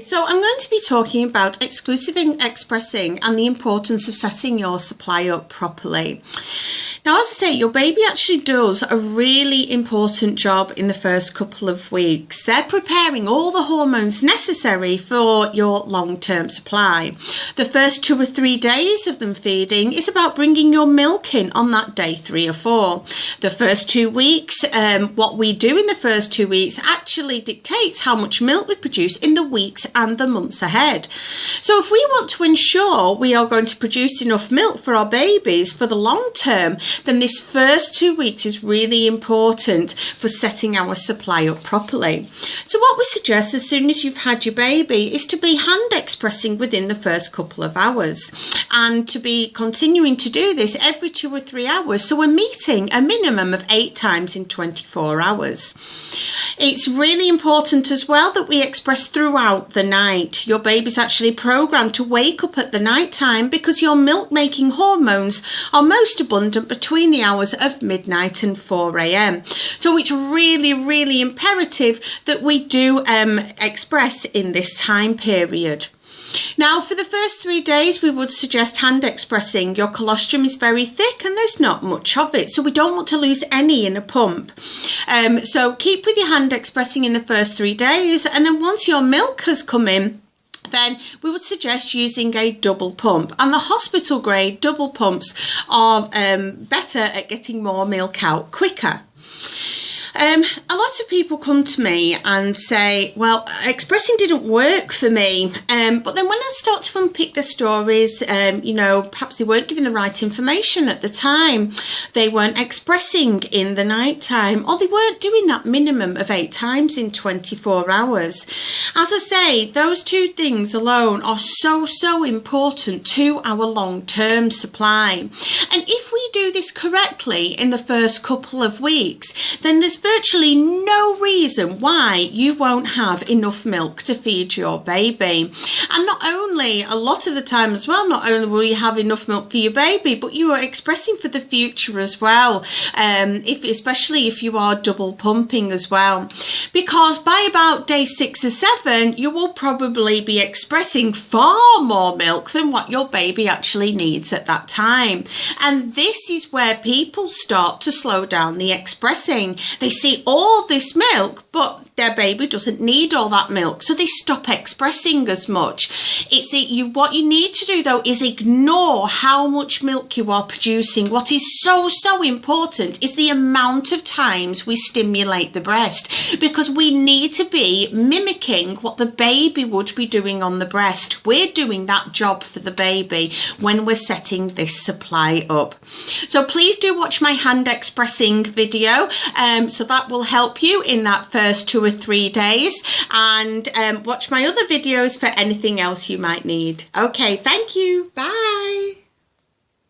So I'm going to be talking about exclusive expressing and the importance of setting your supply up properly. Now, as I say, your baby actually does a really important job in the first couple of weeks. They're preparing all the hormones necessary for your long-term supply. The first 2 or 3 days of them feeding is about bringing your milk in on that day 3 or 4. The first 2 weeks, what we do in the first 2 weeks actually dictates how much milk we produce in the weeks and the months ahead. So if we want to ensure we are going to produce enough milk for our babies for the long term, then this first 2 weeks is really important for setting our supply up properly. So what we suggest as soon as you've had your baby is to be hand expressing within the first couple of hours, and to be continuing to do this every 2 or 3 hours. So we're meeting a minimum of 8 times in 24 hours. It's really important as well that we express throughout the night. Your baby's actually programmed to wake up at the night time because your milk making hormones are most abundant between the hours of midnight and 4 a.m. So it's really imperative that we do express in this time period. Now, for the first 3 days, we would suggest hand expressing. Your colostrum is very thick and there's not much of it, so we don't want to lose any in a pump. So keep with your hand expressing in the first 3 days, and then once your milk has come in, then we would suggest using a double pump. And the hospital grade double pumps are better at getting more milk out quicker. A lot of people come to me and say, well, expressing didn't work for me, but then when I start to unpick the stories, you know, perhaps they weren't given the right information at the time, they weren't expressing in the night time, or they weren't doing that minimum of 8 times in 24 hours. As I say, those 2 things alone are so important to our long-term supply. And if we do this correctly in the first couple of weeks, then there's virtually no reason why you won't have enough milk to feed your baby. And not only, a lot of the time as well, not only will you have enough milk for your baby, but you are expressing for the future as well, especially if you are double pumping as well. Because by about day 6 or 7, you will probably be expressing far more milk than what your baby actually needs at that time. And this is where people start to slow down the expressing. They see all this milk, but their baby doesn't need all that milk, so they stop expressing as much. What you need to do though is ignore how much milk you are producing. What is so important is the amount of times we stimulate the breast, because we need to be mimicking what the baby would be doing on the breast. We're doing that job for the baby when we're setting this supply up. So please do watch my hand expressing video, so that will help you in that first 2 or 3 days, and watch my other videos for anything else you might need. Okay, thank you. Bye.